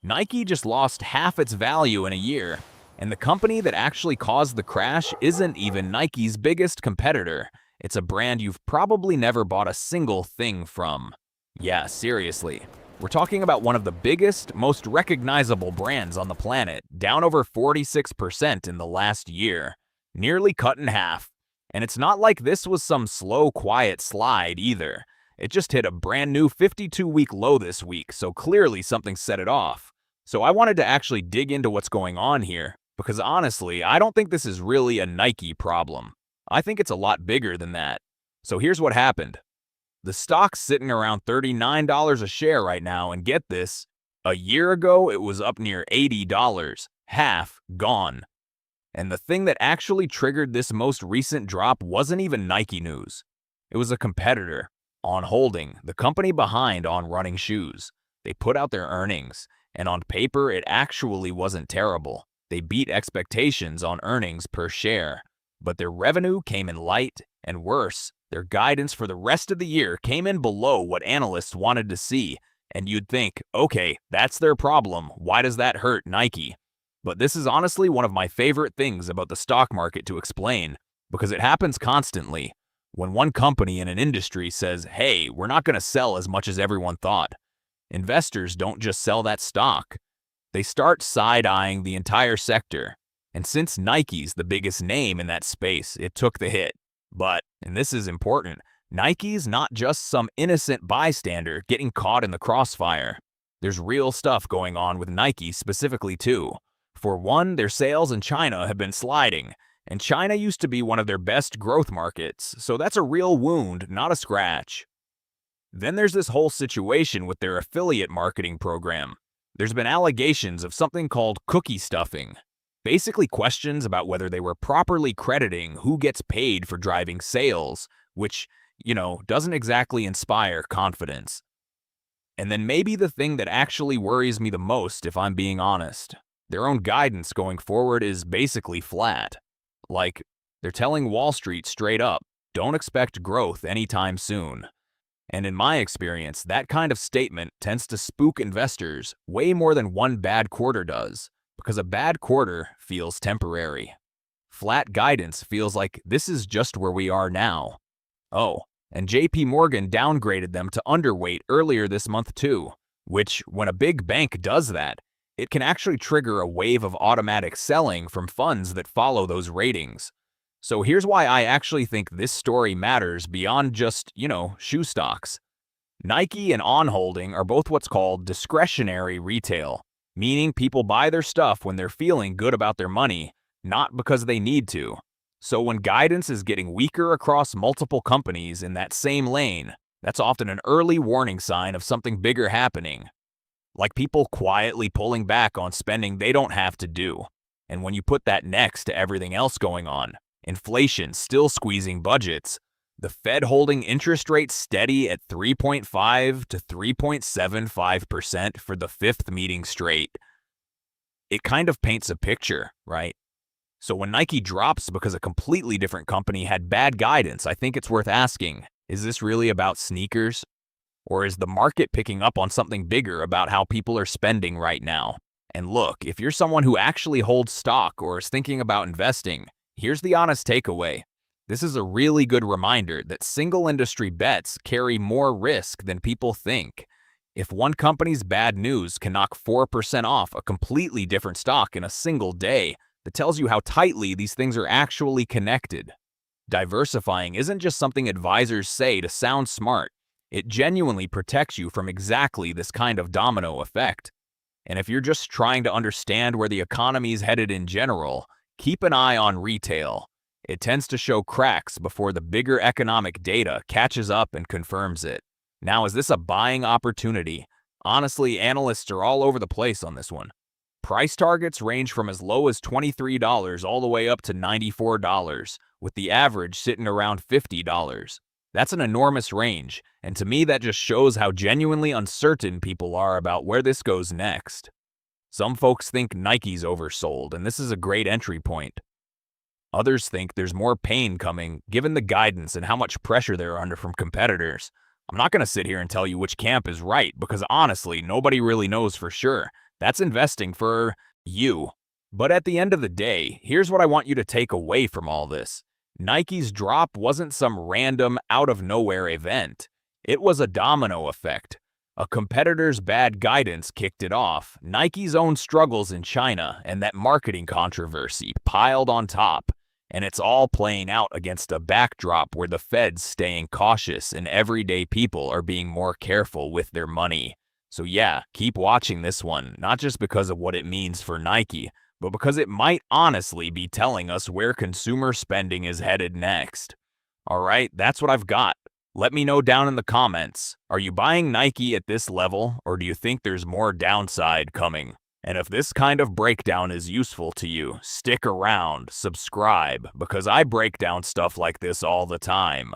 Nike just lost half its value in a year, and the company that actually caused the crash isn't even Nike's biggest competitor. It's a brand you've probably never bought a single thing from. Yeah, seriously. We're talking about one of the biggest, most recognizable brands on the planet, down over 46% in the last year, nearly cut in half. And it's not like this was some slow, quiet slide either. It just hit a brand new 52-week low this week, so clearly something set it off. So I wanted to actually dig into what's going on here, because honestly, I don't think this is really a Nike problem. I think it's a lot bigger than that. So here's what happened. The stock's sitting around $39 a share right now, and get this, a year ago it was up near $80, half gone. And the thing that actually triggered this most recent drop wasn't even Nike news. It was a competitor, On Holding, the company behind On Running shoes. They put out their earnings, and on paper it actually wasn't terrible. They beat expectations on earnings per share, but their revenue came in light, and worse, their guidance for the rest of the year came in below what analysts wanted to see, and you'd think, okay, that's their problem, why does that hurt Nike? But this is honestly one of my favorite things about the stock market to explain, because it happens constantly. When one company in an industry says, hey, we're not going to sell as much as everyone thought, investors don't just sell that stock. They start side-eyeing the entire sector. And since Nike's the biggest name in that space, it took the hit. But, and this is important, Nike's not just some innocent bystander getting caught in the crossfire. There's real stuff going on with Nike specifically too. For one, their sales in China have been sliding, and China used to be one of their best growth markets, so that's a real wound, not a scratch. Then there's this whole situation with their affiliate marketing program. There's been allegations of something called cookie stuffing. Basically questions about whether they were properly crediting who gets paid for driving sales, which, doesn't exactly inspire confidence. And then maybe the thing that actually worries me the most, if I'm being honest, their own guidance going forward is basically flat. Like, they're telling Wall Street straight up, don't expect growth anytime soon. And in my experience, that kind of statement tends to spook investors way more than one bad quarter does, because a bad quarter feels temporary. Flat guidance feels like this is just where we are now. Oh, and JP Morgan downgraded them to underweight earlier this month too, which, when a big bank does that, it can actually trigger a wave of automatic selling from funds that follow those ratings. So here's why I actually think this story matters beyond just, shoe stocks. Nike and On Holding are both what's called discretionary retail, meaning people buy their stuff when they're feeling good about their money, not because they need to. So when guidance is getting weaker across multiple companies in that same lane, that's often an early warning sign of something bigger happening. Like people quietly pulling back on spending they don't have to do. And when you put that next to everything else going on, inflation still squeezing budgets, the Fed holding interest rates steady at 3.5 to 3.75% for the fifth meeting straight, it kind of paints a picture, right? So when Nike drops because a completely different company had bad guidance, I think it's worth asking, is this really about sneakers? Or is the market picking up on something bigger about how people are spending right now? And look, if you're someone who actually holds stock or is thinking about investing, here's the honest takeaway. This is a really good reminder that single industry bets carry more risk than people think. If one company's bad news can knock 4% off a completely different stock in a single day, that tells you how tightly these things are actually connected. Diversifying isn't just something advisors say to sound smart. It genuinely protects you from exactly this kind of domino effect. And if you're just trying to understand where the economy is headed in general, keep an eye on retail. It tends to show cracks before the bigger economic data catches up and confirms it. Now, is this a buying opportunity? Honestly, analysts are all over the place on this one. Price targets range from as low as $23 all the way up to $94, with the average sitting around $50. That's an enormous range, and to me that just shows how genuinely uncertain people are about where this goes next. Some folks think Nike's oversold, and this is a great entry point. Others think there's more pain coming, given the guidance and how much pressure they're under from competitors. I'm not going to sit here and tell you which camp is right, because honestly, nobody really knows for sure. That's investing for you. But at the end of the day, here's what I want you to take away from all this. Nike's drop wasn't some random, out-of-nowhere event. It was a domino effect. A competitor's bad guidance kicked it off, Nike's own struggles in China, and that marketing controversy piled on top. And it's all playing out against a backdrop where the Fed's staying cautious and everyday people are being more careful with their money. So yeah, keep watching this one, not just because of what it means for Nike, but because it might honestly be telling us where consumer spending is headed next. Alright, that's what I've got. Let me know down in the comments. Are you buying Nike at this level, or do you think there's more downside coming? And if this kind of breakdown is useful to you, stick around, subscribe, because I break down stuff like this all the time.